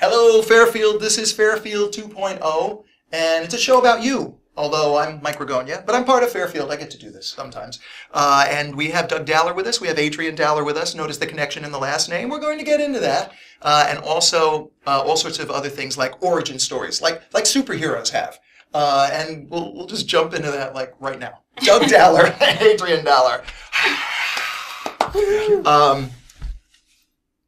Hello, Fairfield. This is Fairfield 2.0, and it's a show about you. Although I'm Mike Ragonia, but I'm part of Fairfield. I get to do this sometimes. And we have Doug Dowler with us. We have Adrian Dowler with us. Notice the connection in the last name. We're going to get into that. And also all sorts of other things like origin stories, like superheroes have. And we'll just jump into that like right now. Doug Dowler, Adrian Dowler.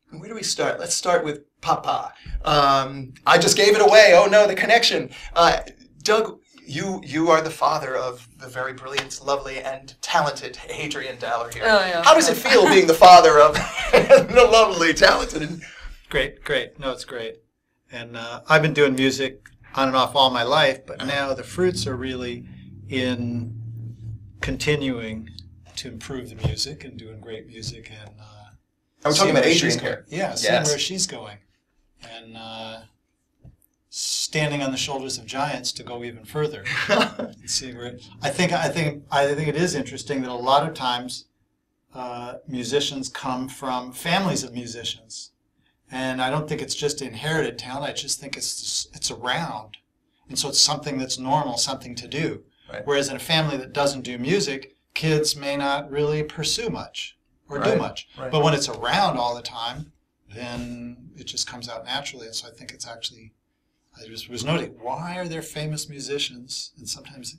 Where do we start? Let's start with Papa. I just gave it away. Oh no, the connection. Doug, you are the father of the very brilliant, lovely, and talented Adrian Dowler here. Oh, yeah. How does it feel being the father of the lovely, talented, and... Great. No, it's great. And I've been doing music on and off all my life, but now the fruits are really in continuing to improve the music and doing great music. And I'm talking about Adrian here. Yeah, seeing where she's going. And standing on the shoulders of giants to go even further. And seeing where I think it is interesting that a lot of times musicians come from families of musicians. And I don't think it's just inherited talent. I just think it's around. And so it's something that's normal, something to do. Right. Whereas in a family that doesn't do music, kids may not really pursue much or do much. Right. But when it's around all the time, then it just comes out naturally. And so I think it's actually, I just was noting, why are there famous musicians? And sometimes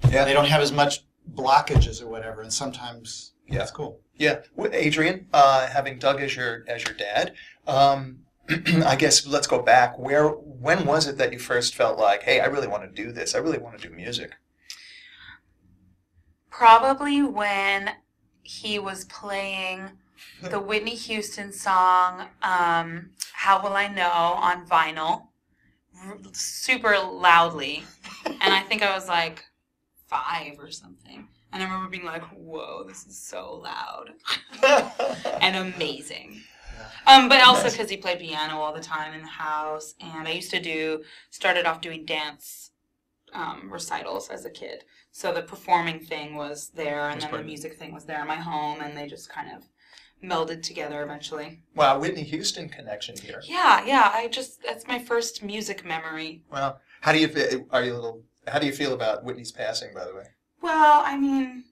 they don't have as much blockages or whatever. And sometimes it's cool. Yeah, Adrian, having Doug as your dad, I guess let's go back. When was it that you first felt like, hey, I really want to do this. I really want to do music? Probably when he was playing the Whitney Houston song, How Will I Know, on vinyl, super loudly. And I think I was like 5 or something. And I remember being like, whoa, this is so loud and amazing. But also because he played piano all the time in the house. And I started off doing dance recitals as a kid. So the performing thing was there, and then the music thing was there in my home, and they just kind of melded together eventually. Wow, Whitney Houston connection here. Yeah. That's my first music memory. Well, how do you feel about Whitney's passing, by the way? Well, I mean,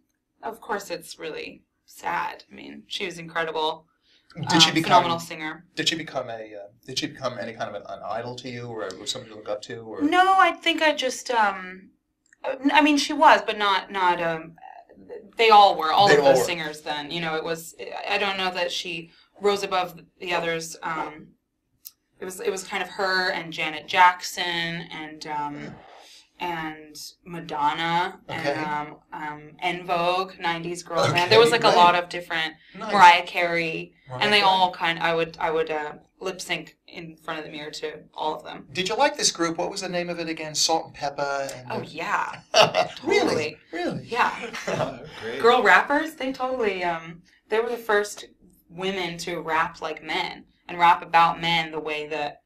of course it's really sad. I mean, she was incredible. Did she become phenomenal singer? Did she become any kind of an idol to you, or somebody to look up to? Or? No, I think I just I mean, she was, but not they all were. All of those singers then. You know, it was, I don't know that she rose above the others. It was kind of her and Janet Jackson and Madonna and En Vogue, 90s girl band. There was like a lot of different, Mariah Carey, and they all I would lip sync in front of the mirror to all of them. Did you like this group? What was the name of it again? Salt and Pepper? Oh yeah, totally. Really? Yeah. Great. Girl rappers, they totally, they were the first women to rap like men and rap about men the way that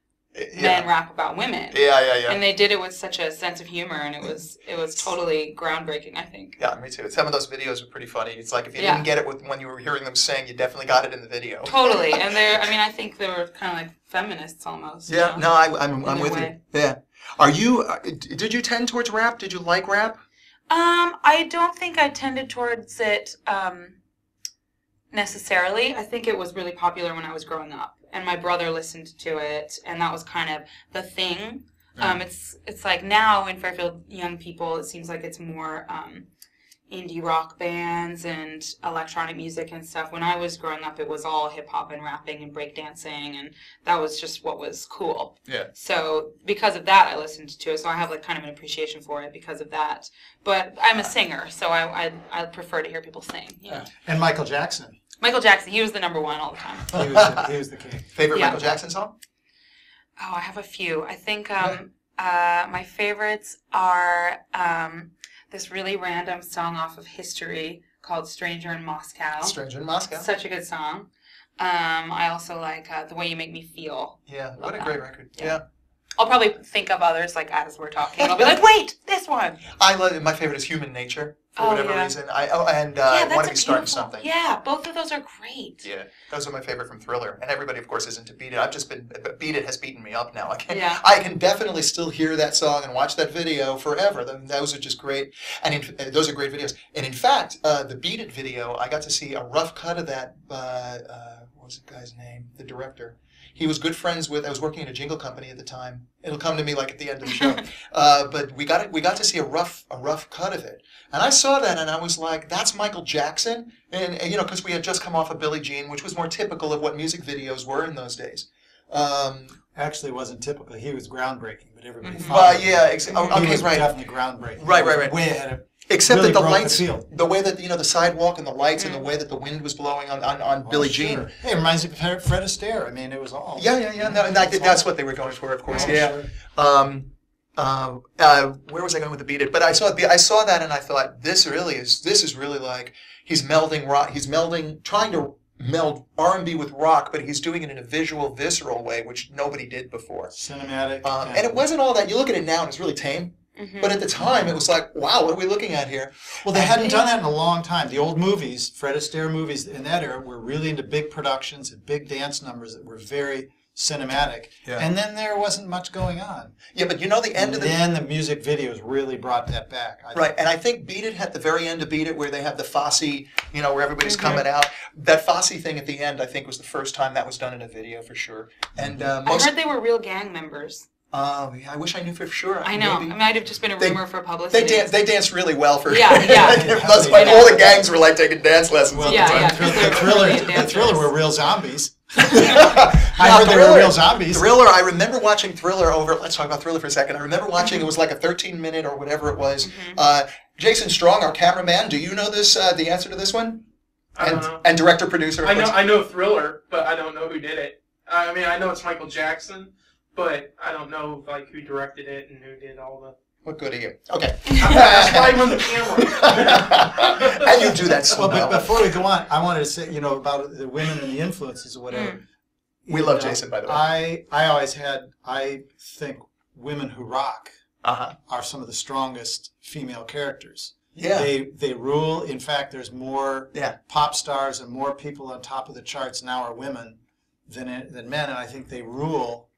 men rap about women. Yeah. And they did it with such a sense of humor, and it was totally groundbreaking, I think. Yeah, me too. Some of those videos were pretty funny. It's like if you didn't get it when you were hearing them sing, you definitely got it in the video. Totally. And I think they were kind of like feminists almost. Yeah, you know? I'm with you. Yeah. Did you tend towards rap? Did you like rap? I don't think I tended towards it necessarily. I think it was really popular when I was growing up. And my brother listened to it, and that was kind of the thing. It's like now in Fairfield, young people, it seems like it's more indie rock bands and electronic music and stuff. When I was growing up, it was all hip-hop and rapping and breakdancing, and that was just what was cool. Yeah. So because of that, I listened to it, so I have like kind of an appreciation for it because of that. But I'm a singer, so I prefer to hear people sing. You know? And Michael Jackson. Michael Jackson, he was the number one all the time. He was the king. Favorite Michael Jackson song? Oh, I have a few. I think my favorites are this really random song off of History called Stranger in Moscow. Stranger in Moscow. Such a good song. I also like The Way You Make Me Feel. Yeah, what a great record. Yeah. I'll probably think of others like as we're talking. I'll be like, wait, this one. I love it. My favorite is Human Nature for whatever yeah. reason. Yeah, Want that's to a Be Starting beautiful. Something. Yeah, both of those are great. Yeah, those are my favorite from Thriller, and everybody, of course, is into Beat It. I've just been Beat It has beaten me up now. Yeah. I can definitely still hear that song and watch that video forever. Those are just great, and those are great videos. And in fact, the Beat It video, I got to see a rough cut of that. What was the guy's name? The director. He was good friends with. I was working at a jingle company at the time. It'll come to me like at the end of the show. But we got to see a rough cut of it, and I saw that and I was like, "That's Michael Jackson," and you know, because we had just come off of Billie Jean, which was more typical of what music videos were in those days. Actually, it wasn't typical. He was groundbreaking, but everybody Mhm. followed him. Yeah, He okay, was right. definitely groundbreaking. Right, He was right. Way ahead of. Except really that the broke the lights, field. the way that the sidewalk and the lights and the way that the wind was blowing on Billie Jean. Sure. Hey, it reminds me of Fred Astaire. I mean, it was all. Yeah. No, and that's what they were going for, of course. Oh, Yeah. sure. Where was I going with the Beat It? But I saw that and I thought this is really like he's melding rock. He's trying to meld R&B with rock, but he's doing it in a visual, visceral way, which nobody did before. Cinematic. And it wasn't all that. You look at it now and it's really tame. Mm-hmm. But at the time, it was like, wow, what are we looking at here? Well, they hadn't done that in a long time. The old movies, Fred Astaire movies in that era, were really into big productions and big dance numbers that were very cinematic. Yeah. And then there wasn't much going on. Yeah, but you know the end And of the... then the music videos really brought that back. Right, and I think Beat It at the very end of Beat It, where they have the Fosse, you know, where everybody's Mm-hmm. coming out. That Fosse thing at the end, I think, was the first time that was done in a video for sure. And I heard they were real gang members. I wish I knew for sure. I know. Maybe. It might have just been a They- rumor for publicity. They danced really well for Yeah. That's like all the gangs were like taking dance lessons. Well, at the Yeah, time. yeah. the Thriller, Brilliant the dancers. Thriller were real zombies. Now, I heard they were real zombies. Thriller, I remember watching Thriller let's talk about Thriller for a second. I remember watching, it was like a 13-minute or whatever it was. Jason Strong, our cameraman, do you know this? The answer to this one? I don't know. And director-producer. I know Thriller, but I don't know who did it. I mean, I know it's Michael Jackson, but I don't know like who directed it and who did all the. What good are you? Okay. That's why I'm on the camera. And you do that so Well, well. but before we go on, I wanted to say, about the women and the influences or whatever. We love Jason, by the way. I think women who rock Uh-huh. are some of the strongest female characters. Yeah. They rule. In fact, there's more Yeah. pop stars and more people on top of the charts now are women than men, and I think they rule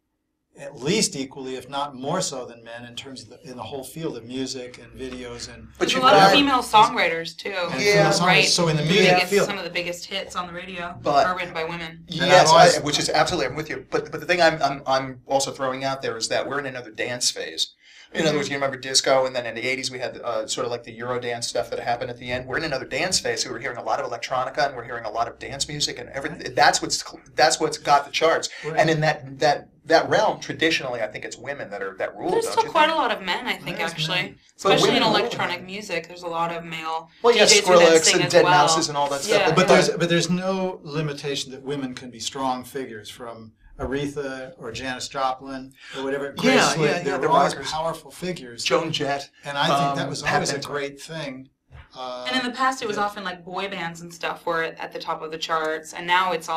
at least equally, if not more so than men, in terms of in the whole field of music and videos and. But There's you a lot of got- female songwriters too. and Yeah. female songwriters. Right. So in the The music biggest- field, some of the biggest hits on the radio But- are written by women. Yes, I've always- which is absolutely, I'm with you. But the thing I'm also throwing out there is that we're in another dance phase. In other words, you remember disco, and then in the 80s we had sort of like the Eurodance stuff that happened at the end. We're in another dance phase, so we're hearing a lot of electronica, and we're hearing a lot of dance music, and everything. That's what's got the charts. Right. And in that realm, traditionally, I think it's women that rule. There's don't still you quite think? a lot of men, I think, There's actually. men. But Especially in women rule. electronic music, there's a lot of male Well, yeah, DJs who then Skrillex sing and as Dead well. Mouses and all that stuff. Yeah. but there's no limitation that women can be strong figures, from Aretha or Janis Joplin or whatever. Grace Yeah, Slick, yeah, they're the always rockers. powerful figures. Joan Jett. And I think that was Pat always a Benatar. great thing. And in the past, it was often like boy bands and stuff were at the top of the charts, and now it's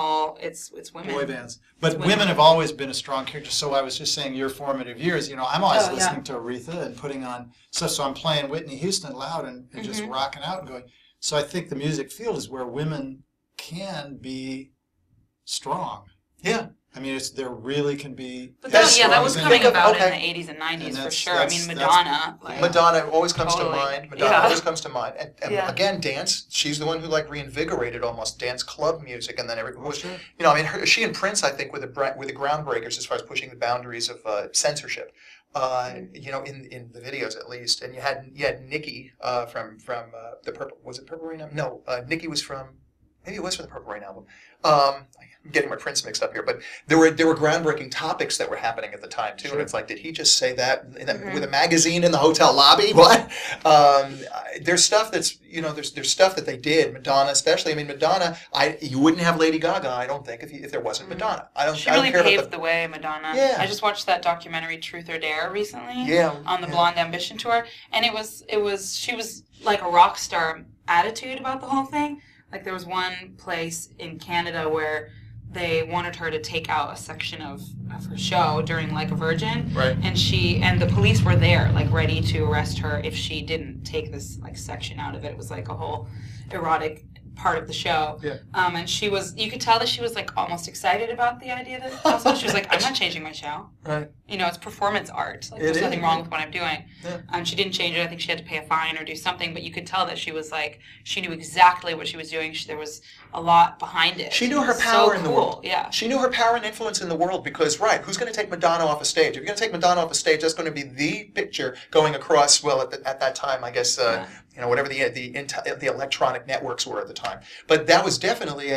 women. Boy bands. But women. women have always been a strong character. So I was just saying your formative years, I'm always Oh, yeah. listening to Aretha and putting on stuff. So I'm playing Whitney Houston loud and just rocking out and going. So I think the music field is where women can be strong. Yeah. I mean, there really can be. But That's that was strong. coming Think of- about okay. in the 80s and 90s And for that's- sure. I that's- mean, that's- Madonna. Like, Madonna always comes Totally. to mind. Madonna Yeah. always comes to mind. And Yeah. again, dance. She's the one who reinvigorated almost dance club music, and then everyone was. Sure. She and Prince, I think, were the groundbreakers as far as pushing the boundaries of censorship. In the videos at least. And you had Nikki from the Purple. Was it Purple Rain album? No, Nikki was from. Maybe it was from the Purple Rain album. I'm getting my Prince mixed up here, but there were groundbreaking topics that were happening at the time too. Sure. And it's like, did he just say that with a magazine in the hotel lobby? What? There's stuff that's there's stuff that they did. Madonna, especially. I mean, Madonna. You wouldn't have Lady Gaga, I don't think, if there wasn't Madonna. she I don't really care paved about the way, Madonna. Yeah. I just watched that documentary Truth or Dare recently on the yeah. Blonde Ambition tour, and she was like a rock star attitude about the whole thing. Like there was one place in Canada where they wanted her to take out a section of her show during like a Virgin, Right. and the police were there like ready to arrest her if she didn't take this like section out of it. It was like a whole erotic part of the show. Yeah. And you could tell that she was like almost excited about the idea that also she was like, I'm not changing my show. Right. You know, it's performance art. Like, It there's is. nothing wrong with what I'm doing. Yeah. She didn't change it. I think she had to pay a fine or do something, but you could tell that she was like, she knew exactly what she was doing. There was a lot behind it. She knew her So power in the cool. world. Yeah. She knew her power and influence in the world because, right, who's going to take Madonna off a stage? If you're going to take Madonna off a stage, that's going to be the picture going across, well, at that time, I guess, you know, whatever the electronic networks were at the time. But that was definitely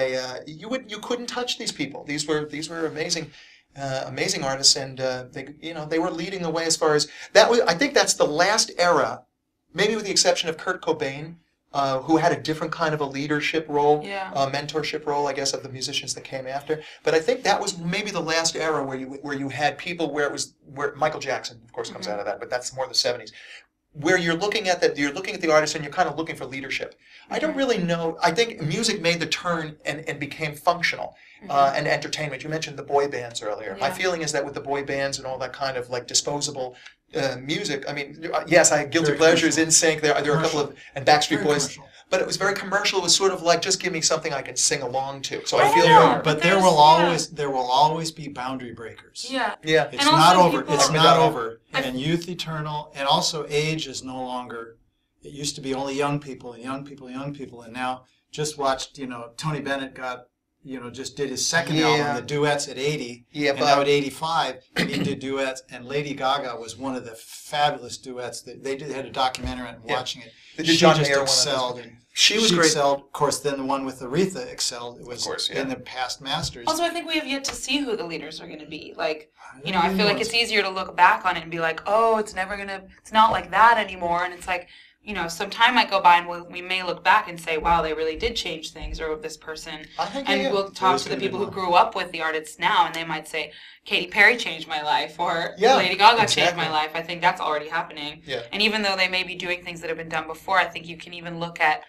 you couldn't touch these people. These were amazing. Amazing artists, and they were leading the way as far as that. I think that's the last era, maybe with the exception of Kurt Cobain, who had a different kind of a leadership role, mentorship role, I guess, of the musicians that came after. But I think that was maybe the last era where you had people where Michael Jackson, of course, comes out of that, but that's more the '70s. Where you're looking at the artist and you're kind of looking for leadership. I don't really know. I think music made the turn and became functional and entertainment. You mentioned the boy bands earlier. Yeah. My feeling is that with the boy bands and all that kind of like disposable music, I mean, yes, I Guilty Very Pleasures, commercial. NSYNC, there are a couple of, and Backstreet Very Boys. commercial. But it was very commercial. It was sort of like, just give me something I can sing along to. So I I feel know. better. But there there's- will always be boundary breakers. Yeah. Yeah. It's And not also over. people- It's Up and not down. over. And youth eternal, and also age is no longer. It used to be only young people, and now just watched. Tony Bennett just did his second album, the duets at 80, Yeah, and now at 85, he did duets, and Lady Gaga was one of the fabulous duets that they had a documentary on watching it. They did She John just Mayer one of those. excelled. She was great. Excelled. Of course, then the one with Aretha excelled. It was Of course, yeah. in the past masters. Also, I think we have yet to see who the leaders are going to be. Like, I feel like it's easier to look back on it and be like, oh, it's not like that anymore. And it's like, some time might go by and we may look back and say, wow, they really did change things, or this person. I think And we'll talk to the people who grew up with the artists now, and they might say, Katy Perry changed my life, or Lady Gaga changed my life. I think that's already happening. Yeah. And even though they may be doing things that have been done before, I think you can even look at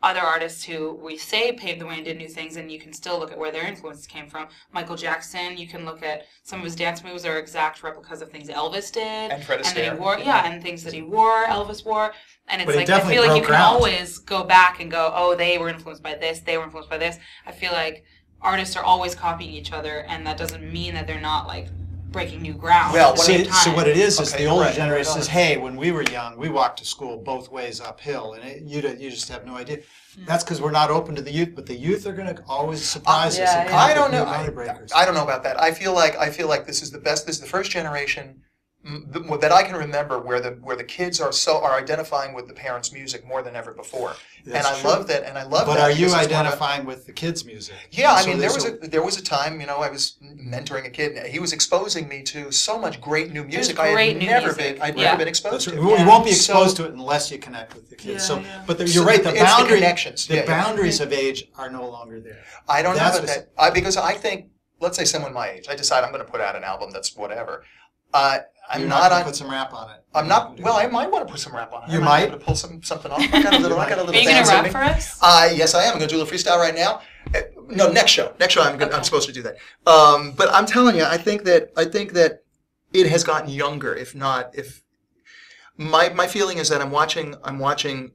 other artists who we say paved the way and did new things, and you can still look at where their influence came from. Michael Jackson, you can look at some of his dance moves are exact replicas of things Elvis did. And Fred that he Astaire. wore, and things that he wore, Elvis wore. And it's But he like, I definitely feel like you broke can ground. always go back and go, oh, they were influenced by this, they were influenced by this. I feel like artists are always copying each other, and that doesn't mean that they're not like breaking new ground. Well, at the same So time. what it is Okay, the older right, generation right. says, hey, when we were young, we walked to school both ways uphill, and you just have no idea. That's because we're not open to the youth, but the youth are going to always surprise us. and come I up don't with know. new boundary breakers. I don't know about that. I feel like this is the best. This is the first generation that I can remember where the kids are identifying with the parents' music more than ever before. That's and I true. love that. And I love that. But are you because it's more about- identifying with the kids' music? Yeah, I So mean, there's there was a time, I was mentoring a kid. He was exposing me to so much great new music great I'd new never music. been Yeah. exposed That's to. right. You won't be exposed to it unless you connect with the kids. Yeah, So, yeah. but So you're right. The it's the boundary, connections. the Yeah, yeah. boundaries of age are no longer there. I don't know That's about what's- that. Because I think, let's say someone my age, I decide I'm going to put out an album that's whatever. I'm You're not gonna on. put some rap on it. I'm not. Well, I might want to put some rap on it. You I might. be able to pull something off. I got a little. I got a little. Are you going dance to in rap me. for us? Yes, I am. I'm going to do a little freestyle right now. No, next show. Next show, I'm supposed to do that. But I'm telling you, I think that it has gotten younger. If my feeling is that I'm watching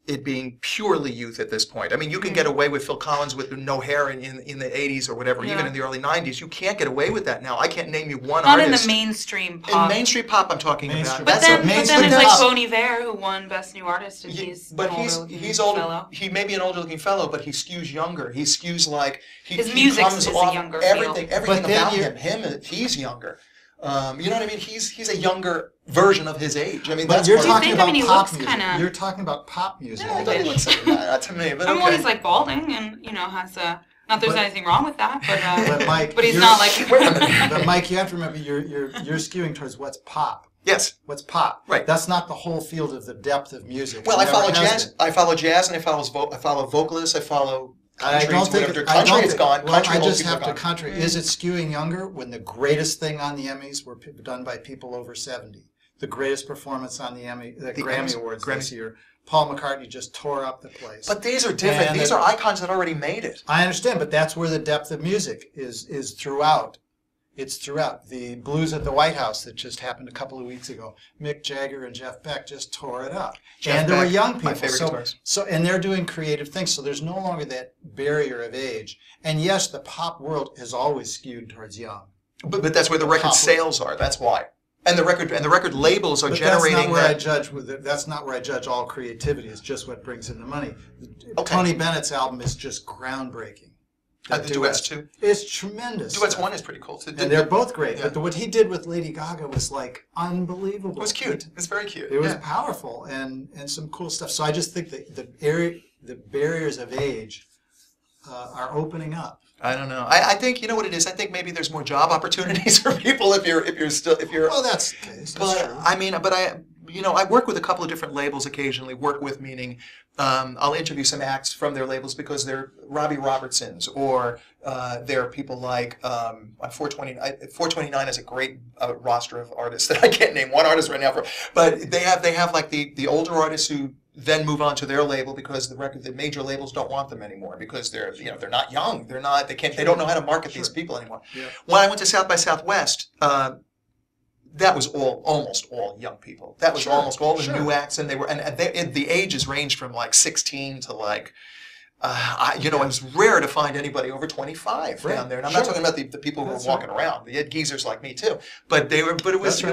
it being purely youth at this point. I mean, you can get away with Phil Collins with no hair in the 80s or whatever, even Yeah. in the early 90s. You can't get away with that now. I can't name you one Not artist. in the mainstream In pop. mainstream pop, I'm talking Mainstream about. pop. But That's then, a but then there's mainstream like pop. Bon Iver, who won Best New Artist, and he's But an he's older-looking older. fellow. He may be an older looking fellow, but he skews younger. He skews like His music comes is a off younger everything. feel. Everything But then about you- him. He's younger. You know what I mean? He's a younger version of his age. I mean, But that's you're what talking think? I about mean, he pop looks music. kinda- You're talking about pop music. Yeah, I don't Wish. think not to me, but I mean, well, okay. he's like balding, and has a. Not there's But- anything wrong with that, But Mike, but he's you're- not like. Wait a minute. But Mike, you have to remember you're skewing towards what's pop. Yes. What's pop? Right. That's not the whole field of the depth of music. Well, It I never follow has jazz. been. I follow jazz, and I follow vocalists. I follow countries. I don't think whatever. I Country, don't it's think- gone. Well, Country, I most just people have are to gone. country. Is it skewing younger when the greatest thing on the Emmys were done by people over 70? the greatest performance on the The Grammy Grammys, Awards Grammys. this year. Paul McCartney just tore up the place. But these are different. And These are icons that already made it. I understand, but that's where the depth of music is throughout. It's throughout. The Blues at the White House that just happened a couple of weeks ago. Mick Jagger and Jeff Beck just tore it up. Jeff and there were Beck, young my people. favorite guitarist. And they're doing creative things. So there's no longer that barrier of age. And yes, the pop world has always skewed towards young. But that's where the record sales are. That's why. And the record labels are But generating that's not where that. I judge that's not where I judge all creativity. It's just what brings in the money. Okay. Tony Bennett's album is just groundbreaking. The duets too. It's tremendous. Duets stuff. 1 is pretty cool. And they're both great. Yeah. But what he did with Lady Gaga was like unbelievable. It was cute. It's very cute. It was Yeah. powerful and some cool stuff. So I just think that the barriers of age are opening up. I don't know. I think you know what it is. I think maybe there's more job opportunities for people if you're Well, that's the case. That's But true. I mean, I work with a couple of different labels occasionally. Work with meaning I'll interview some acts from their labels because they're Robbie Robertsons or they're people like 429 is a great roster of artists that I can't name one artist right now for, but they have like the older artists who then move on to their label because the major labels don't want them anymore because they're not young, they don't know how to market these people anymore. Yeah. When I went to South by Southwest, that was almost all young people. That was almost all the new acts, and the ages ranged from like 16 to like. It was rare to find anybody over 25 down there, and I'm not talking about the people who were walking around. They had geezers like me too, but it was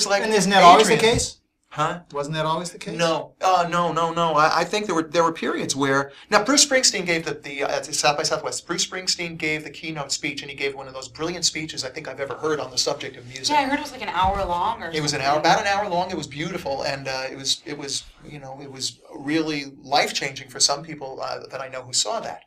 like. And isn't that always the case? Huh? Wasn't that always the case? No. No. I think there were periods where now Bruce Springsteen gave at South by Southwest. Bruce Springsteen gave the keynote speech, and he gave one of those brilliant speeches I think I've ever heard on the subject of music. Yeah, I heard it was like an hour long, or it was something. about an hour long. It was beautiful, and it was really life changing for some people that I know who saw that,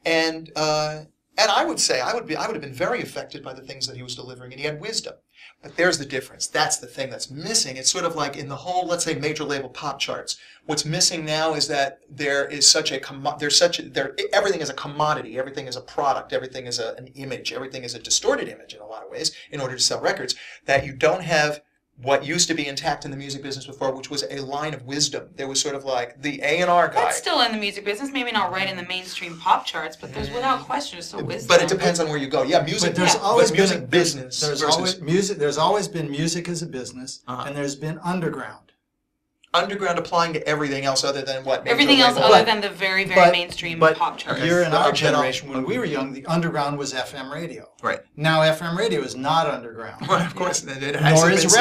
and I would say I would have been very affected by the things that he was delivering, and he had wisdom. But there's the difference. That's the thing that's missing. It's sort of like in the whole, let's say, major label pop charts. What's missing now is that there is everything is a commodity, everything is a product, everything is an image, everything is a distorted image in a lot of ways in order to sell records, that you don't have what used to be intact in the music business before, which was a line of wisdom. There was sort of like the A&R guy. That's still in the music business, maybe not right in the mainstream pop charts, but there's without question still wisdom. But it depends on where you go. Yeah, music. But there's always been music business. There's always been music as a business, and there's been underground. Underground applying to everything else other than what? Everything else other than the very, very mainstream pop charts. You're in our generation, when we were young, the underground was FM radio. Right. Now FM radio is not underground. Well, of course. Nor is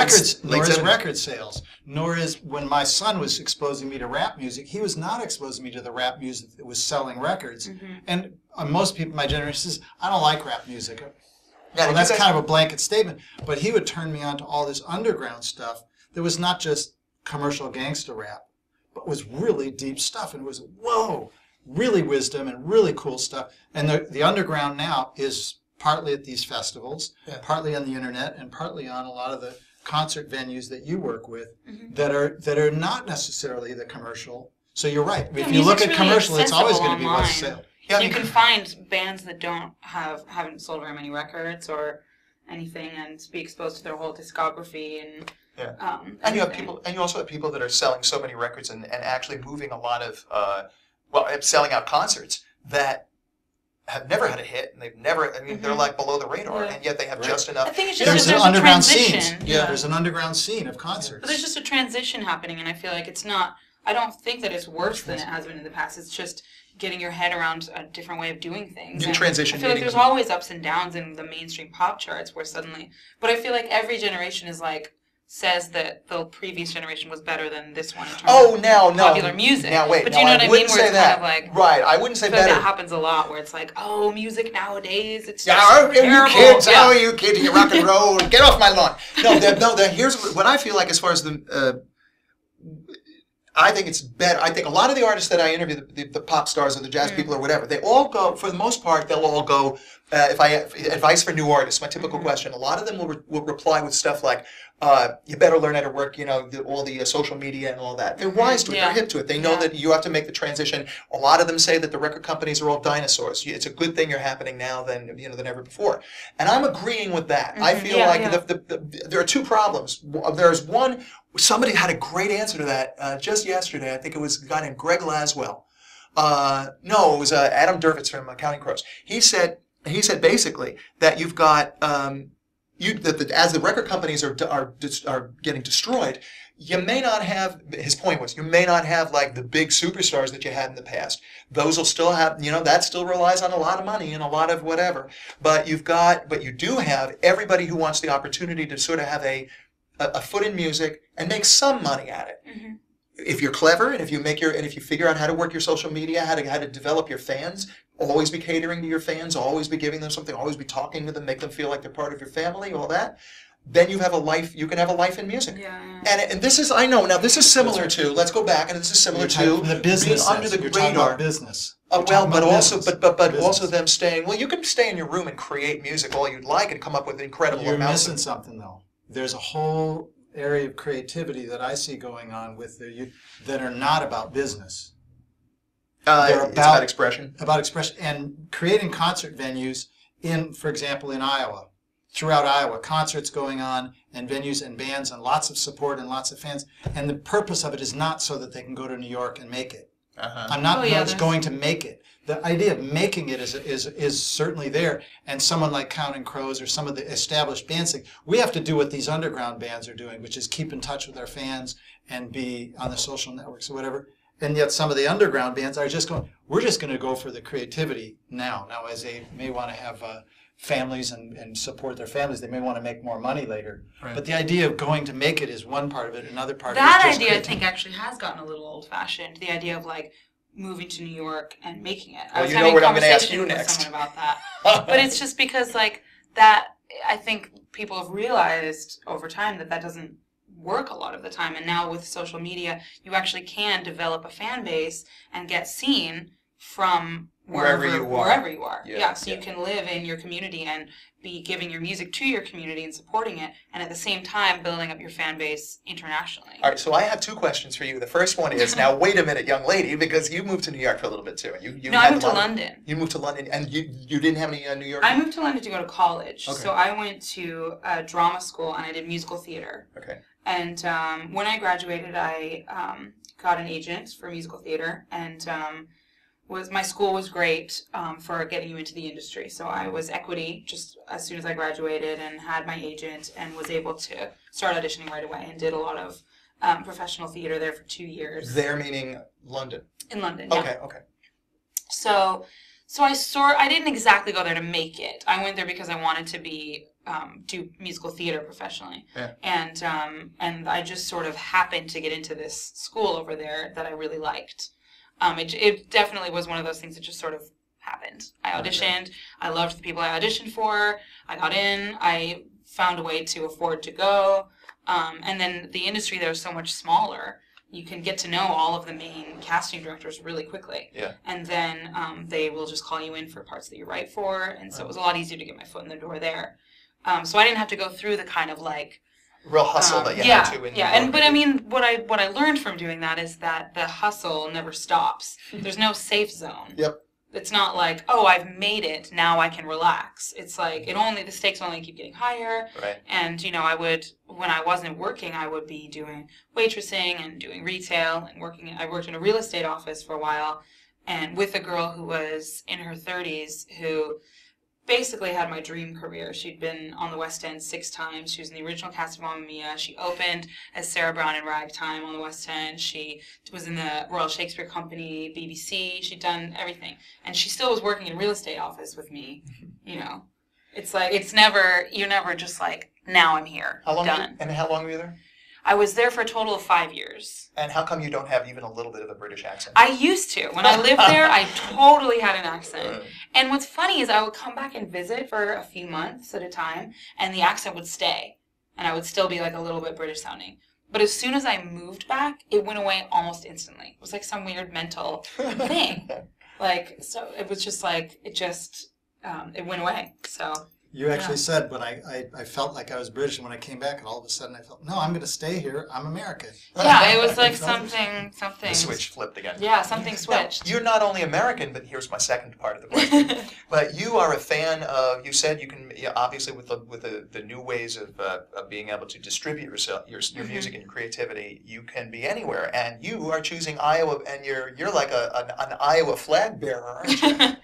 record sales. Nor is, when my son was exposing me to rap music, he was not exposing me to the rap music that was selling records. Mm-hmm. And most people in my generation says, I don't like rap music. Now, well, that's kind of a blanket statement. But he would turn me on to all this underground stuff that was not just commercial gangster rap, but was really deep stuff, and it was really wisdom and really cool stuff. And the underground now is partly at these festivals, partly on the internet, and partly on a lot of the concert venues that you work with that are not necessarily the commercial. So you're right. If you look at really commercial, it's always going to be what's online. sold. Yeah, you can find bands that haven't sold very many records or anything, and be exposed to their whole discography and. Yeah, and you also have people that are selling so many records and actually moving a lot of selling out concerts that have never had a hit, and they've never. I mean, they're like below the radar, and yet they have just enough. I think it's There's just an there's a underground transition. scene. Yeah, there's an underground scene of concerts. But there's just a transition happening, and I feel like it's not. I don't think that it's worse than it has been in the past. It's just getting your head around a different way of doing things. New transition. I feel like there's always ups and downs in the mainstream pop charts where suddenly. But I feel like every generation is like. Says that the previous generation was better than this one in terms of popular music. Now wait, but do you know what I mean? Where it's kind of like right. I wouldn't say better. That happens a lot. Where it's like, oh, music nowadays, it's just terrible. You kids, you rock and roll. Get off my lawn. Here's what I feel like as far as the. I think it's better. I think a lot of the artists that I interview, the pop stars or the jazz people or whatever, they all go, for the most part, they'll all go, if I have advice for new artists, my typical question, a lot of them will reply with stuff like, you better learn how to work, all the social media and all that. They're wise to it. They're hip to it. They know that you have to make the transition. A lot of them say that the record companies are all dinosaurs. It's a good thing you're happening now than ever before. And I'm agreeing with that. I feel like there are two problems. There's one, Somebody had a great answer to that just yesterday. I think it was a guy named Greg Laswell. No, it was Adam Dervitz from Counting Crows. He said basically that you've got as the record companies are getting destroyed, you may not have. His point was you may not have like the big superstars that you had in the past. Those will still have, that still relies on a lot of money and a lot of whatever. But you do have everybody who wants the opportunity to sort of have a foot in music and make some money at it. Mm-hmm. If you're clever and if you figure out how to work your social media, how to develop your fans, always be catering to your fans, always be giving them something, always be talking to them, make them feel like they're part of your family, all that. Then you can have a life in music. Yeah. And this is, I know, now this is similar to, let's go back, and this is similar to the business being under the radar. Business. But also them staying, well, you can stay in your room and create music all you'd like and come up with incredible You're amounts. missing something, though. There's a whole area of creativity that I see going on with the youth that are not about business. It's about expression. About expression and creating concert venues for example, in Iowa. Throughout Iowa, concerts going on and venues and bands and lots of support and lots of fans. And the purpose of it is not so that they can go to New York and make it. I'm not just going to make it. The idea of making it is certainly there. And someone like Counting Crows or some of the established bands think, we have to do what these underground bands are doing, which is keep in touch with our fans and be on the social networks or whatever. And yet some of the underground bands are just going, we're just going to go for the creativity now. Now, as they may want to have families and support their families, they may want to make more money later. Right. But the idea of going to make it is one part of it. Another part of it That is just idea, I creativity. think, actually has gotten a little old-fashioned. The idea of like moving to New York and making it. Well, I was you know having a what I'm gonna ask conversation you with next. someone about that, but it's just because like that. I think people have realized over time that doesn't work a lot of the time, and now with social media, you actually can develop a fan base and get seen from wherever you are. Yeah, So you can live in your community and be giving your music to your community and supporting it, and at the same time building up your fan base internationally. All right, so I have two questions for you. The first one is, now wait a minute, young lady, because you moved to New York for a little bit too. And you No, I moved to London. You moved to London, and you didn't have any New York? I moved to London to go to college. Okay. So I went to drama school and I did musical theater. Okay. And when I graduated, I got an agent for musical theater, and my school was great for getting you into the industry. So I was equity just as soon as I graduated and had my agent and was able to start auditioning right away and did a lot of professional theater there for 2 years. There meaning London? In London, yeah. Okay. So I didn't exactly go there to make it. I went there because I wanted to do musical theater professionally. Yeah. And I just sort of happened to get into this school over there that I really liked. It definitely was one of those things that just sort of happened. I auditioned. I loved the people I auditioned for. I got in. I found a way to afford to go. And then the industry there is so much smaller. You can get to know all of the main casting directors really quickly. Yeah. And then they will just call you in for parts that you write for. And so it was a lot easier to get my foot in the door there. So I didn't have to go through the kind of like real hustle that you had to. But I mean, what I learned from doing that is that the hustle never stops. There's no safe zone. Yep. It's not like, oh, I've made it, now I can relax. It's like the stakes only keep getting higher. Right. And when I wasn't working, I would be doing waitressing and doing retail and I worked in a real estate office for a while, and with a girl who was in her 30s who basically had my dream career. She'd been on the West End 6 times. She was in the original cast of Mamma Mia. She opened as Sarah Brown in Ragtime on the West End. She was in the Royal Shakespeare Company, BBC. She'd done everything. And she still was working in a real estate office with me. It's like, you're never just like, now I'm here. How long done. And how long were you there? I was there for a total of 5 years. And how come you don't have even a little bit of a British accent? I used to. When I lived there, I totally had an accent. And what's funny is I would come back and visit for a few months at a time, and the accent would stay. And I would still be like a little bit British sounding. But as soon as I moved back, it went away almost instantly. It was like some weird mental thing. So it was just like, it went away. So You actually said when I felt like I was British, and when I came back, and all of a sudden I felt, no, I'm going to stay here. I'm American. Yeah, it was like something. The switch flipped again. Yeah, something Now, switched. you're not only American, but here's my second part of the question. But you are a fan of. You said you can, obviously, with the new ways of being able to distribute your music and your creativity, you can be anywhere. And you are choosing Iowa, and you're like an Iowa flag bearer, aren't you?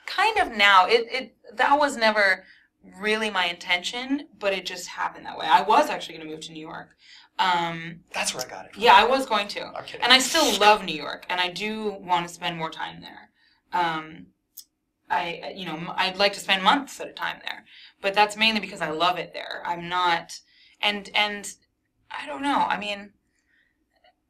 Kind of now. That was never really my intention, but it just happened that way. I was actually going to move to New York. That's where I got it from. Yeah, I was going to. I'm kidding. And I still love New York, and I do want to spend more time there. I'd like to spend months at a time there, but that's mainly because I love it there. I'm not, and I don't know. I mean,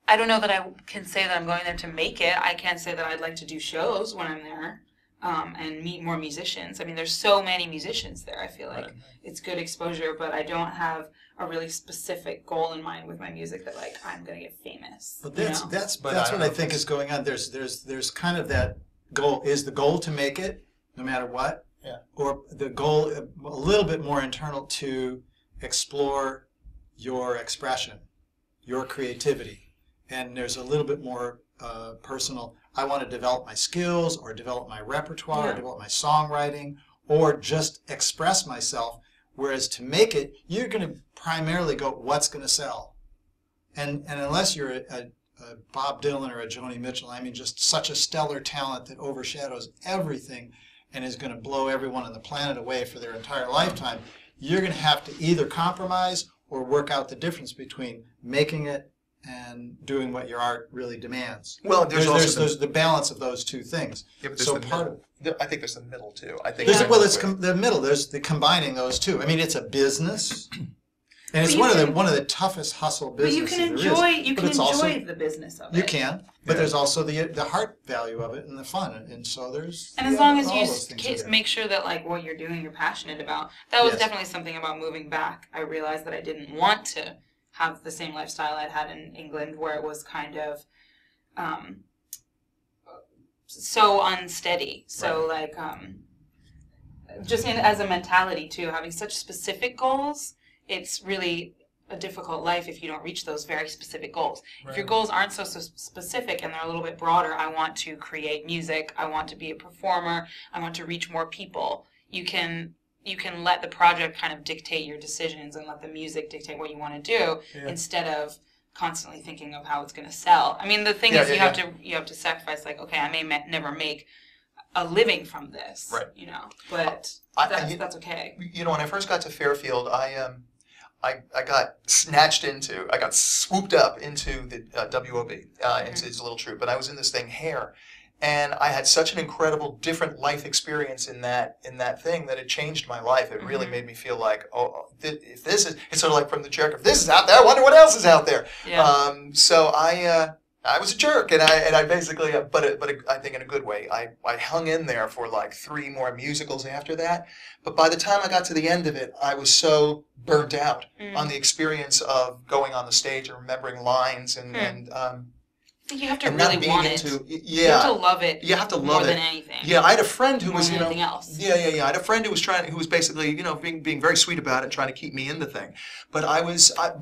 I don't know that I can say that I'm going there to make it. I can say that I'd like to do shows when I'm there. And meet more musicians. I mean, there's so many musicians there. I feel like it's good exposure, but I don't have a really specific goal in mind with my music that like I'm gonna get famous. But that's what I think is going on. There's kind of that goal. Is the goal to make it no matter what? Yeah. Or the goal a little bit more internal to explore your expression, your creativity, and there's a little bit more personal. I want to develop my skills or develop my repertoire or develop my songwriting or just express myself. Whereas to make it, you're going to primarily go, what's going to sell? And unless you're a Bob Dylan or a Joni Mitchell, I mean, just such a stellar talent that overshadows everything and is going to blow everyone on the planet away for their entire lifetime, you're going to have to either compromise or work out the difference between making it and doing what your art really demands. Well, there's the balance of those two things. Yeah, but there's so I think there's the middle too. I think the middle. There's the combining those two. I mean, it's a business, and it's one of the toughest hustle businesses. But you can enjoy the business of it. You can, but there's also the heart value of it and the fun, and so there's. And as long as you make sure that like what you're doing, you're passionate about. That was definitely something about moving back. I realized that I didn't want to have the same lifestyle I'd had in England, where it was kind of so unsteady. So just as a mentality too, having such specific goals, it's really a difficult life if you don't reach those very specific goals. Right. If your goals aren't so specific and they're a little bit broader, I want to create music, I want to be a performer, I want to reach more people. You can let the project kind of dictate your decisions and let the music dictate what you want to do instead of constantly thinking of how it's going to sell. I mean, the thing is you have to sacrifice, like, okay, I may never make a living from this, right? But that's okay. When I first got to Fairfield, I got swooped up into the WOB, into his little troupe, and I was in this thing, Hair. And I had such an incredible, different life experience in that thing that it changed my life. It really made me feel like, if this is, it's sort of like from the jerk. If this is out there, I wonder what else is out there. Yeah. So I was a jerk, and I basically, but I think in a good way. I hung in there for like 3 more musicals after that. But by the time I got to the end of it, I was so burnt out on the experience of going on the stage and remembering lines and you have to really want it. You have to love it. You have to love more it than anything. Yeah, I had a friend who was, anything else. Yeah. I had a friend who was basically, being very sweet about it, trying to keep me in the thing. But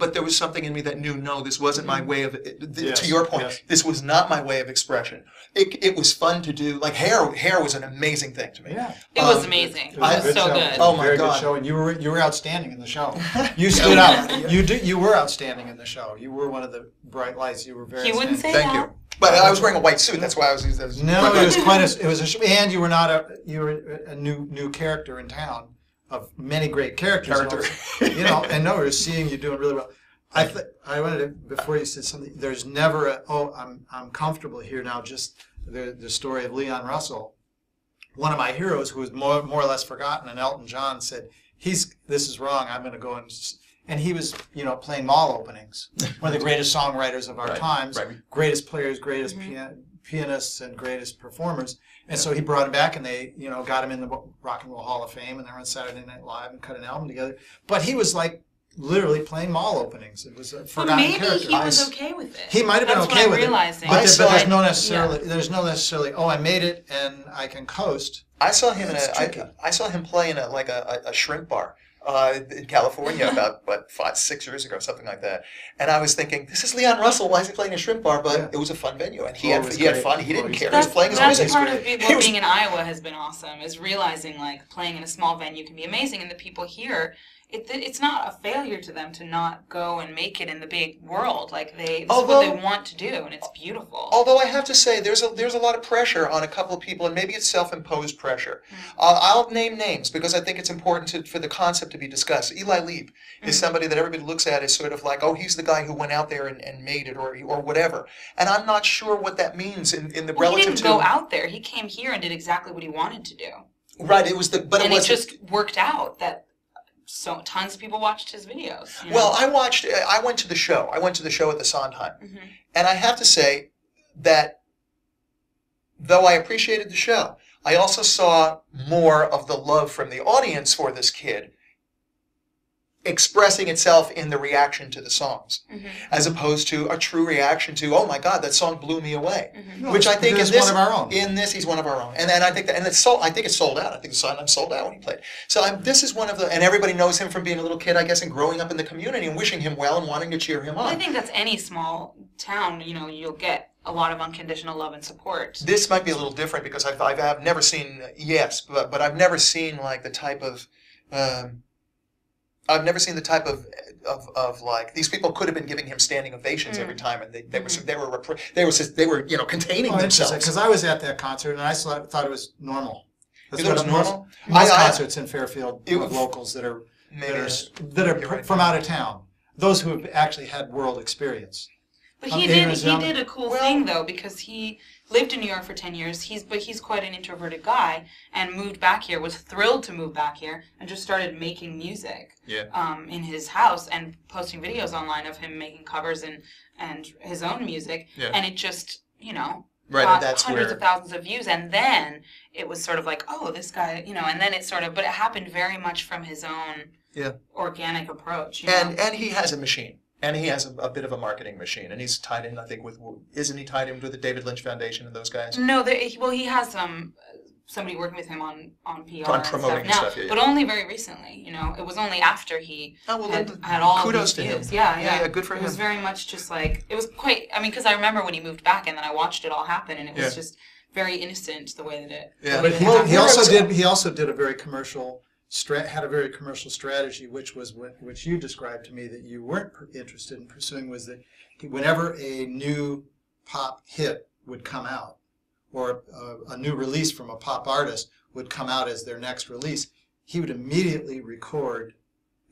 but there was something in me that knew, no, this wasn't my way of. To your point, this was not my way of expression. It was fun to do. Like Hair was an amazing thing to me. Yeah, it was amazing. It was so good. Oh my God! Good show, and you were outstanding in the show. You stood out. You were outstanding in the show. You were one of the bright lights. You were very. He wouldn't say Thank that. you. But I was wearing a white suit. That's why I was. No, it was quite and you were a new character in town of many great characters. And no, we were seeing you doing really well. I wanted to, before you said something. There's never I'm comfortable here now. Just the story of Leon Russell, one of my heroes who was more or less forgotten, and Elton John said, this is wrong. I'm going to go and he was, playing mall openings. One of the greatest songwriters of our times, greatest players, greatest pianists, and greatest performers. And so he brought him back, and they, got him in the Rock and Roll Hall of Fame, and they were on Saturday Night Live and cut an album together. But he was like, literally playing mall openings. It was a But forgotten maybe character. he was okay with it. He might have been That's okay what with I'm realizing. it, but, I but there's no Yeah. necessarily oh, I made it and I can coast. I saw him It's tricky. I saw him play in a shrimp bar in California about 5-6 years ago, something like that. And I was thinking, this is Leon Russell. Why is he playing a shrimp bar? But Yeah. it was a fun venue, and Oh, he it had was he had great. fun. He Oh, didn't he's care. great. He was playing his That's music. part of great. well, being in Iowa has been awesome, is realizing like playing in a small venue can be amazing, and the people here, it's not a failure to them to not go and make it in the big world. Like this is what they want to do, and it's beautiful. Although I have to say, there's a lot of pressure on a couple of people, and maybe it's self-imposed pressure. I'll name names because I think it's important for the concept to be discussed. Eli Lieb is somebody that everybody looks at as sort of like, oh, he's the guy who went out there and made it, or whatever. And I'm not sure what that means in the Well, he relative didn't to. go out there. He came here and did exactly what he wanted to do. Right. It was but and it was just worked out that so tons of people watched his videos. You know? Well, I went to the show. I went to the show at the Sondheim. Mhm. And I have to say that though I appreciated the show, I also saw more of the love from the audience for this kid expressing itself in the reaction to the songs, as opposed to a true reaction to, oh my God, that song blew me away. No, Which I think he's in this, one of our own. in this, he's one of our own. And I think that, and it's sold, I think it's sold out. I think the Sondheim sold out when he played. So this is one of the, and everybody knows him from being a little kid, I guess, and growing up in the community and wishing him well and wanting to cheer him Well, I on. think that's any small town. You'll get a lot of unconditional love and support. This might be a little different because I've never seen, but I've never seen like the type of, I've never seen the type of like these people could have been giving him standing ovations every time, and they were containing themselves. Because I was at that concert and I thought it was normal. You thought it was normal? Most I- concerts in Fairfield It with was- locals that are Maybe that you're are right. from out of town. Those who have actually had world experience. But I'm he ignorant did young. he did a cool Well- thing though, because he lived in New York for 10 years. He's quite an introverted guy and moved back here. Was thrilled to move back here and just started making music. In his house and posting videos online of him making covers and his own music. Yeah. And it just Right, got and that's hundreds where of thousands of views, and then it was sort of like, oh, this guy, and then it sort of, but it happened very much from his own organic approach. and he has a machine. And he has a bit of a marketing machine, and he's tied in, I think, isn't he tied in with the David Lynch Foundation and those guys? No, he has somebody working with him on PR On and promoting stuff now, stuff, yeah. but only very recently. It was only after he then had all kudos of to these him. views. Yeah, good for it him. was very much just like it was quite. I mean, because I remember when he moved back, and then I watched it all happen, and it was just very innocent the way that it. Yeah. what But it happened. he also did a very commercial had a very commercial strategy, which was which you described to me that you weren't interested in pursuing, was that whenever a new pop hit would come out, or a new release from a pop artist would come out as their next release, he would immediately record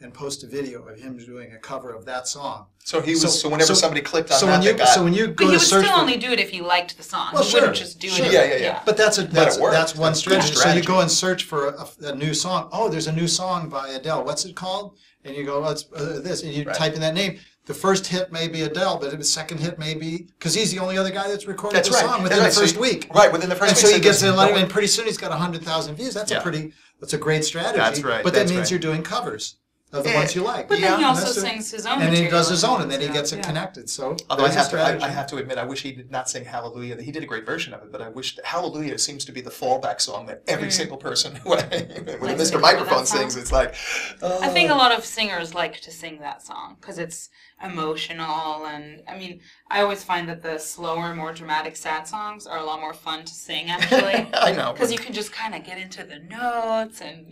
and post a video of him doing a cover of that song. So whenever somebody clicked on so that, when you they got. so when you But go he to would search still for, only do it if he liked the song. Well, he sure, wouldn't just do sure. it. Yeah. But that's it that's worked. one strategy. So you strategy. go and search for a new song. Oh, there's a new song by Adele. What's it called? And you go, oh, it's this, and you type in that name. The first hit may be Adele, but the second hit may be, because he's the only other guy that's recorded That's the right. song within That's the right. first week. Right, within the first And week. so he gets there's a lot, no- and pretty soon he's got 100,000 views. That's a great strategy. That's right, But that that's means right. you're doing covers of the Yeah. ones you like. But then he Yeah, also that's it. sings his own And he material does his own, and then he stuff. gets it Yeah. connected. So Although I there's a have, strategy. I have to admit, I wish he did not sing Hallelujah. He did a great version of it, but I wish that Hallelujah seems to be the fallback song that every single person, when Mr. sing Microphone that song? sings, it's like. I think a lot of singers like to sing that song because it's emotional, and I mean, I always find that the slower, more dramatic, sad songs are a lot more fun to sing. Actually, I know. because you can just kind of get into the notes, and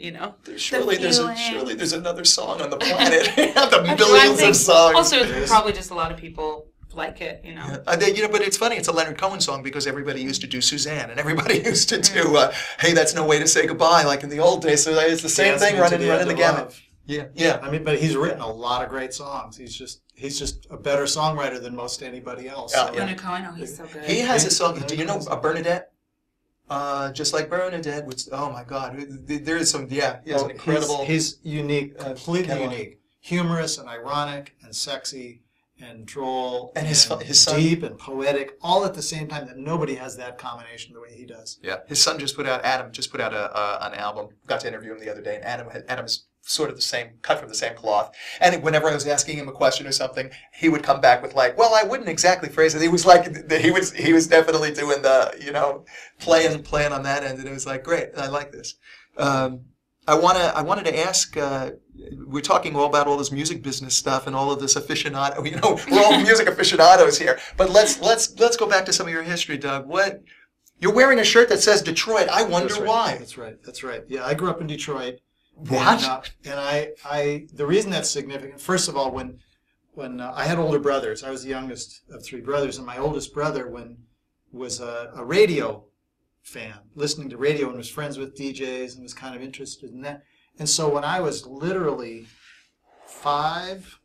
Surely the there's feeling. there's another song on the planet. the That's what I billions think. of songs. Also, it's probably just a lot of people like it. But it's funny. It's a Leonard Cohen song because everybody used to do Suzanne, and everybody used to do "Hey, That's No Way to Say Goodbye" like in the old days. So it's the same Dance thing Me to running the End the of gamut. Love. Yeah. I mean, but he's written a lot of great songs. He's just a better songwriter than most anybody else. Yeah, So- yeah. Leonard Cohen, he's so good. He has a song. Do you know Bernadette? Just like Bernadette. Which, oh my God, there is some. Yeah, he has an incredible. He's unique, completely catalog. unique, humorous and ironic and sexy and droll And his son- deep and poetic, all at the same time. That nobody has that combination the way he does. Yeah, his son Adam just put out an album. Got to interview him the other day, and Adam is sort of the same, cut from the same cloth. And whenever I was asking him a question or something, he would come back with like, well, I wouldn't exactly phrase it. He was like, he was definitely doing the, you know, playing on that end. And it was like, great, I like this. I wanted to ask, we're talking all about all this music business stuff and all of this aficionado, you know, we're all music aficionados here. But let's go back to some of your history, Doug. You're wearing a shirt that says Detroit. I wonder why. That's right. Yeah, I grew up in Detroit. What? And I the reason that's significant, first of all, when I had older brothers, I was the youngest of three brothers, and my oldest brother was a radio fan, listening to radio, and was friends with DJs and was kind of interested in that. And so when I was literally 5,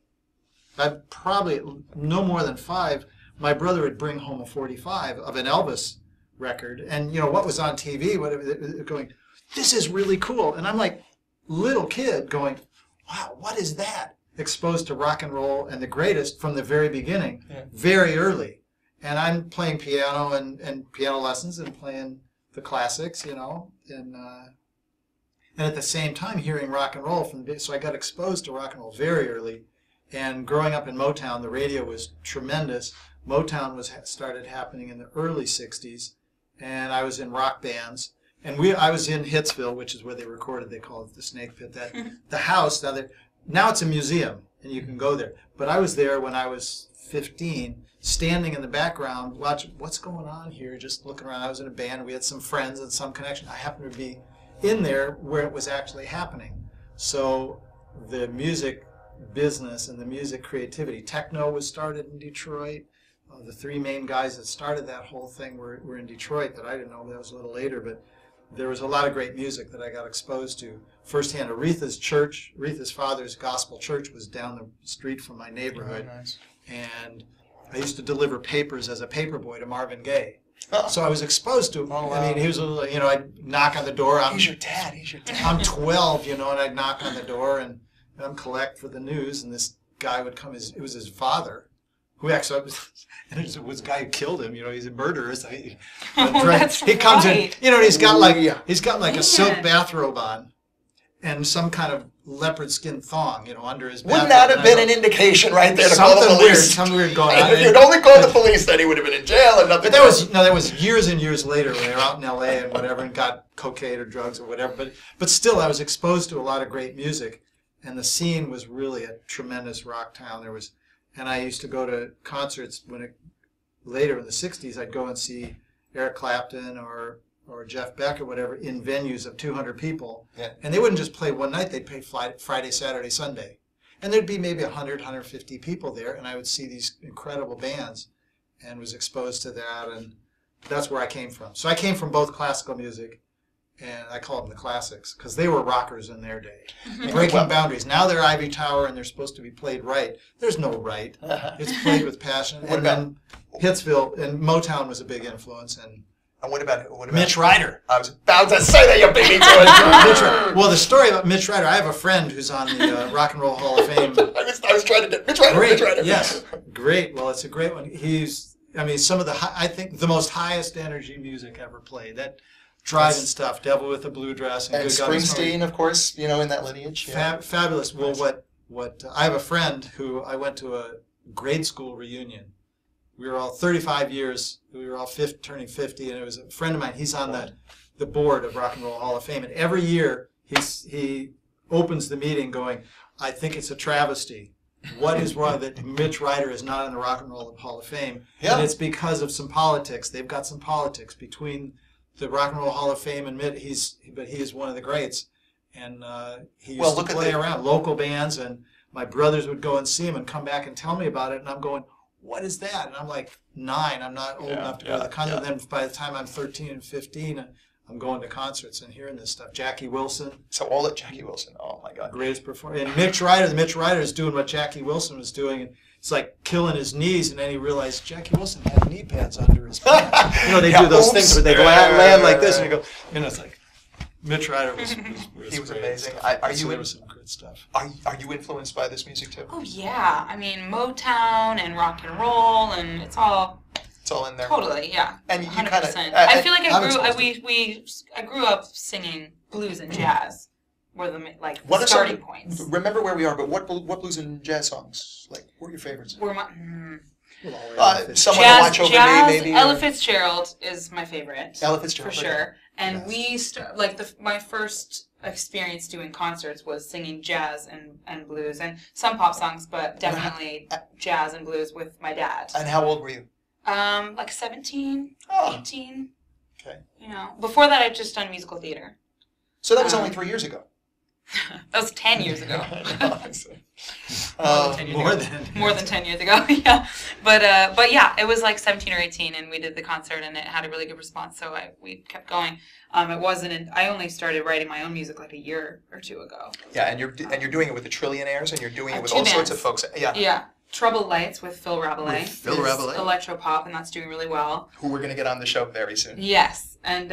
probably no more than 5, my brother would bring home a 45 of an Elvis record, and you know what was on TV, whatever, going, this is really cool. And I'm like, little kid going, wow, what is that? Exposed to rock and roll and the greatest from the very beginning, very early. And I'm playing piano and piano lessons and playing the classics, you know, and at the same time hearing rock and roll so I got exposed to rock and roll very early. And growing up in Motown, the radio was tremendous. Motown started happening in the early 60s, and I was in rock bands. And I was in Hitsville, which is where they recorded. They call it the Snake Pit. The house now it's a museum, and you can go there. But I was there when I was 15, standing in the background, watching what's going on here, just looking around. I was in a band. We had some friends and some connection. I happened to be in there where it was actually happening. So the music business and the music creativity, techno was started in Detroit. The 3 main guys that started that whole thing were in Detroit. That I didn't know. That was a little later, but there was a lot of great music that I got exposed to firsthand. Aretha's father's gospel church was down the street from my neighborhood. Very nice. And I used to deliver papers as a paper boy to Marvin Gaye. So I was exposed to him. Oh, wow. I mean, he was a little, you know, I'd knock on the door. He's your dad. I'm 12, you know, and I'd knock on the door and collect for the news, and this guy would come. It was his father, who actually, and it was the guy who killed him. You know, he's a murderer. So he comes in, you know, and he's got like a silk bathrobe on, and some kind of leopard skin thong, you know, under his bathrobe. Wouldn't that have been an indication right there to call the police? Something weird going on. If you'd only called the police, then he would have been in jail and nothing. But that was years and years later when they were out in L.A. and whatever, and got cocaine or drugs or whatever. But still, I was exposed to a lot of great music, and the scene was really a tremendous rock town. And I used to go to concerts later in the 60s. I'd go and see Eric Clapton or Jeff Beck or whatever in venues of 200 people. Yeah. And they wouldn't just play one night, they'd play Friday, Saturday, Sunday. And there'd be maybe 100, 150 people there, and I would see these incredible bands and was exposed to that, and that's where I came from. So I came from both classical music, and I call them the classics, because they were rockers in their day. Breaking boundaries. Now they're Ivy Tower, and they're supposed to be played right. There's no right. It's played with passion. Then Hitsville, and Motown was a big influence, and what about Mitch Ryder? I was about to say that, you beat me to it. Well, the story about Mitch Ryder, I have a friend who's on the Rock and Roll Hall of Fame. I was trying to do Mitch Ryder. Great, Mitch Ryder. Yes, great. Well, it's a great one. Some of I think the most highest energy music ever played. That driving stuff, Devil with a Blue Dress, and Good Springsteen, of course, you know, in that lineage. Yeah. Fabulous. Well, what I have a friend who I went to a grade school reunion. We were all 35 years. We were all turning 50, and it was a friend of mine. He's on the board of Rock and Roll Hall of Fame, and every year he opens the meeting going, "I think it's a travesty. What is wrong that Mitch Ryder is not in the Rock and Roll Hall of Fame?" Yeah. And it's because of some politics. They've got some politics between the Rock and Roll Hall of Fame and Mitch. But he is one of the greats, and he used to play around local bands, and my brothers would go and see him and come back and tell me about it, and I'm going, what is that? And I'm like 9. I'm not old enough to go to the concert. And then by the time I'm 13 and 15, I'm going to concerts and hearing this stuff. Jackie Wilson. So all at Jackie Wilson. Oh, my God. Greatest performer. And Mitch Ryder is doing what Jackie Wilson was doing. And it's like killing his knees. And then he realized Jackie Wilson had knee pads under his pants. You know, they do those things where they land like this. And you go, you know, it's like, Mitch Ryder was he was amazing. There was some good stuff. Are you influenced by this music too? Oh yeah, I mean Motown and rock and roll, and it's all in there. Totally, yeah. And you 100%. kind of. I feel like I grew up singing blues and jazz were the What are starting some, points. remember where we are, but what blues and jazz songs? Like, what are your favorites? Were my, Someone to watch over me, maybe? Ella or- Fitzgerald is my favorite. Ella Fitzgerald, For okay. sure. And Yes. my first experience doing concerts was singing jazz and blues and some pop songs, but definitely jazz and blues with my dad. And how old were you? Like 17, Oh. 18. Okay. You know, before that I'd just done musical theater. So that was only 3 years ago. That was 10 years ago. More than 10 years ago, yeah. But yeah, it was like 17 or 18, and we did the concert, and it had a really good response, so we kept going. I only started writing my own music like a year or two ago. Yeah, and you're doing it with the Trillionaires, and you're doing it with two all sorts bands. of folks. Yeah. Yeah. Troubled Lights with Phil Rabelais. With Phil is Rabelais. Electro pop, and that's doing really well. Who we're going to get on the show very soon. Yes. And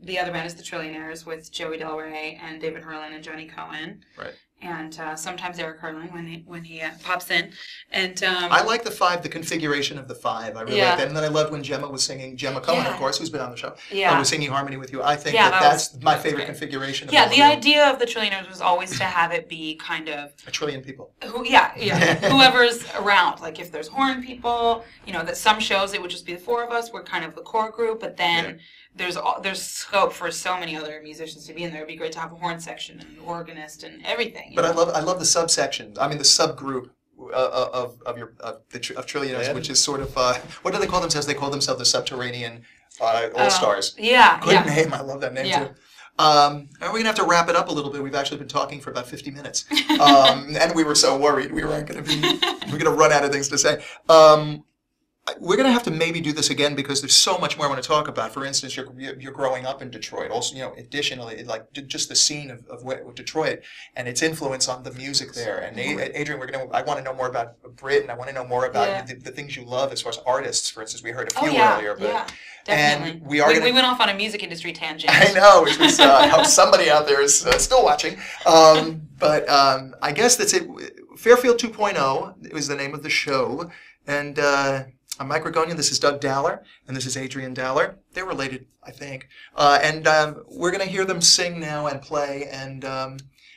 the other band is the Trillionaires with Joey Del Rey and David Herlin and Johnny Cohen. Right. And sometimes Eric Herlin when he pops in. And I like the configuration of the five. I really like that. And then I loved when Gemma was singing, Gemma Cohen, of course, who's been on the show, was singing harmony with you. I think that's my favorite configuration. Yeah, the idea of the Trillionaires was always to have it be kind of a trillion people. Whoever's around. Like if there's horn people, that some shows it would just be the four of us. We're kind of the core group, but then there's scope for so many other musicians to be in there. It'd be great to have a horn section and an organist and everything. But I love the subsections. I mean the subgroup of Trillionaires, which is sort of what do they call themselves? They call themselves the Subterranean All Stars. Yeah, good name. I love that name too. And we're going to have to wrap it up a little bit. We've actually been talking for about 50 minutes. And we were so worried we're going to run out of things to say. We're going to have to maybe do this again because there's so much more I want to talk about. For instance, you're growing up in Detroit. Also, additionally, like just the scene of Detroit and its influence on the music there. And Adrian, I want to know more about Brit, and I want to know more about the things you love as far as artists. For instance, we heard a few earlier. But, definitely. And we went off on a music industry tangent. I know, which was how somebody out there is still watching. But I guess that's it. Fairfield 2.0 is the name of the show. And I'm Mike Ragonian, this is Doug Daller, and this is Adrian Daller. They're related, I think. And we're going to hear them sing now and play and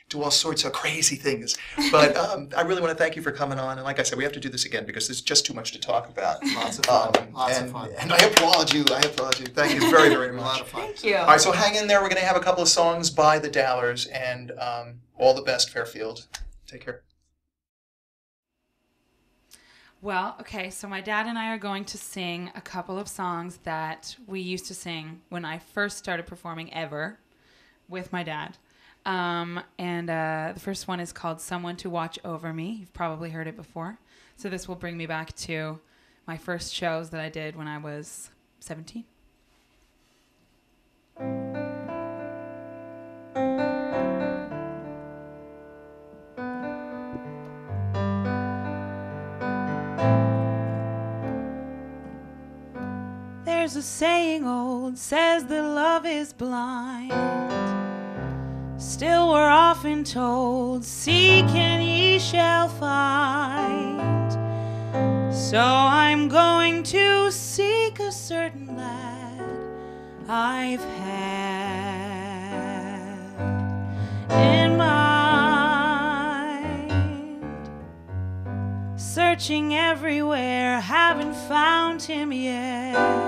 do all sorts of crazy things. But I really want to thank you for coming on. And like I said, we have to do this again because there's just too much to talk about. Lots of fun. Lots of fun. And I applaud you. Thank you very, very much. A lot of fun. Thank you. All right, so hang in there. We're going to have a couple of songs by the Dallers. And all the best, Fairfield. Take care. Well, okay, so my dad and I are going to sing a couple of songs that we used to sing when I first started performing ever with my dad. The first one is called Someone to Watch Over Me. You've probably heard it before. So this will bring me back to my first shows that I did when I was 17. There's a saying old, says that love is blind. Still we're often told, seek and ye shall find. So I'm going to seek a certain lad I've had in mind. Searching everywhere, haven't found him yet.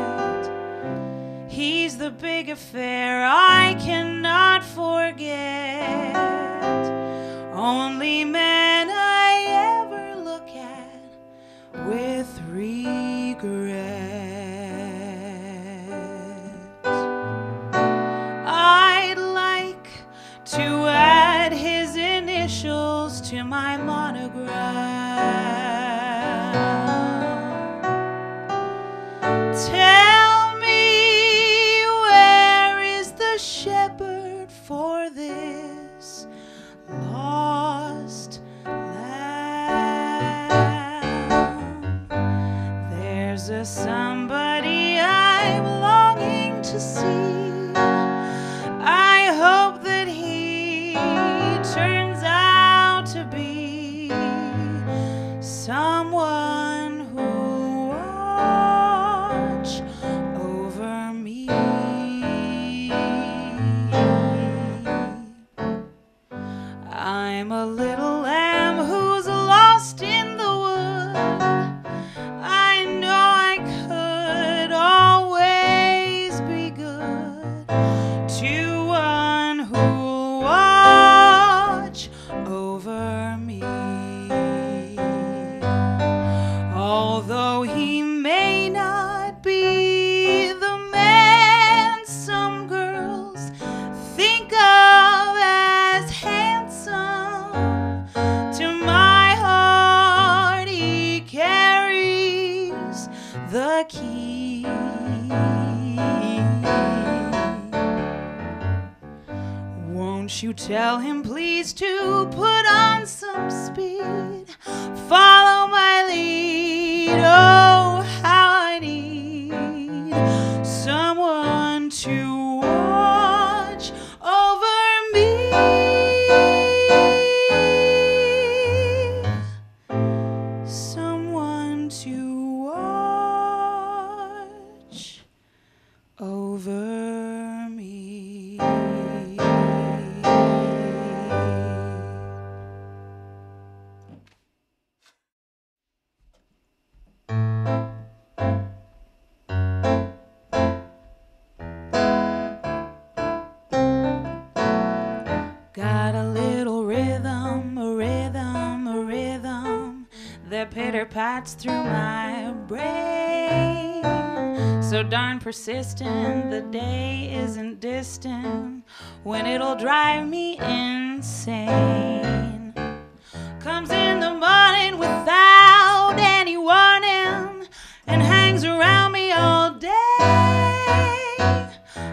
He's the big affair I cannot forget. Only man I ever look at with regret. I'd like to add his initials to my monogram. Tell me, where is the shepherd for this lost lamb? There's a somebody I'm longing to see. I hope that he turns out to be someone who watch over me. Won't you tell him please to put on some speed? Follow my lead. Oh, how I need someone to watch over me. Someone to watch over me. Got a little rhythm, a rhythm, a rhythm that pitter-pats through my brain. So darn persistent, the day isn't distant when it'll drive me insane. Comes in the morning without any warning and hangs around me all day.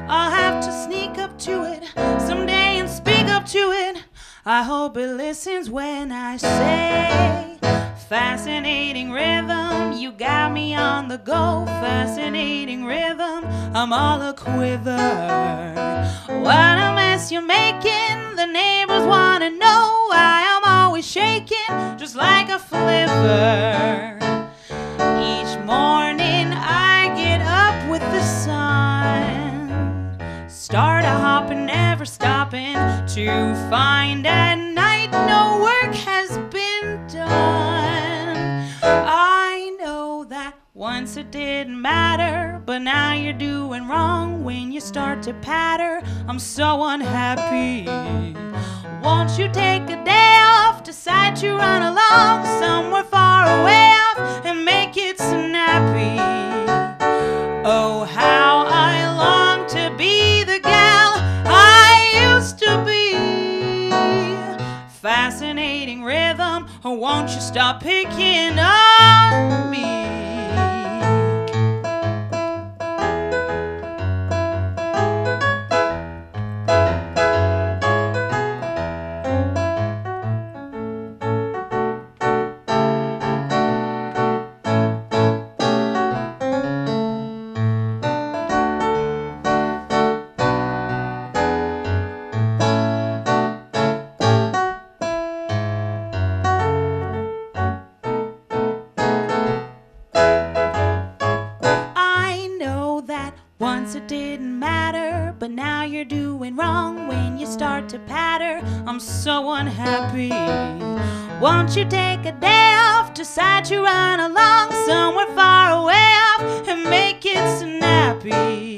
I'll have to sneak up to it someday and speak up to it. I hope it listens when I say, fascinating rhythm, you got me on the go. Fascinating rhythm, I'm all a quiver. What a mess you're making, the neighbors want to know why I'm always shaking just like a flivver. Each morning I get up with the sun, start a hopping, never stopping, to find at night no work has been done. I know that once it didn't matter, but now you're doing wrong when you start to patter. I'm so unhappy. Won't you take a day off, decide to run along somewhere far away off and make it snappy? Oh, how I long to be the gal I used to be. Fascinating rhythm, or won't you stop picking on me? Once it didn't matter, but now you're doing wrong when you start to patter. I'm so unhappy. Won't you take a day off, decide to run along somewhere far away off and make it snappy?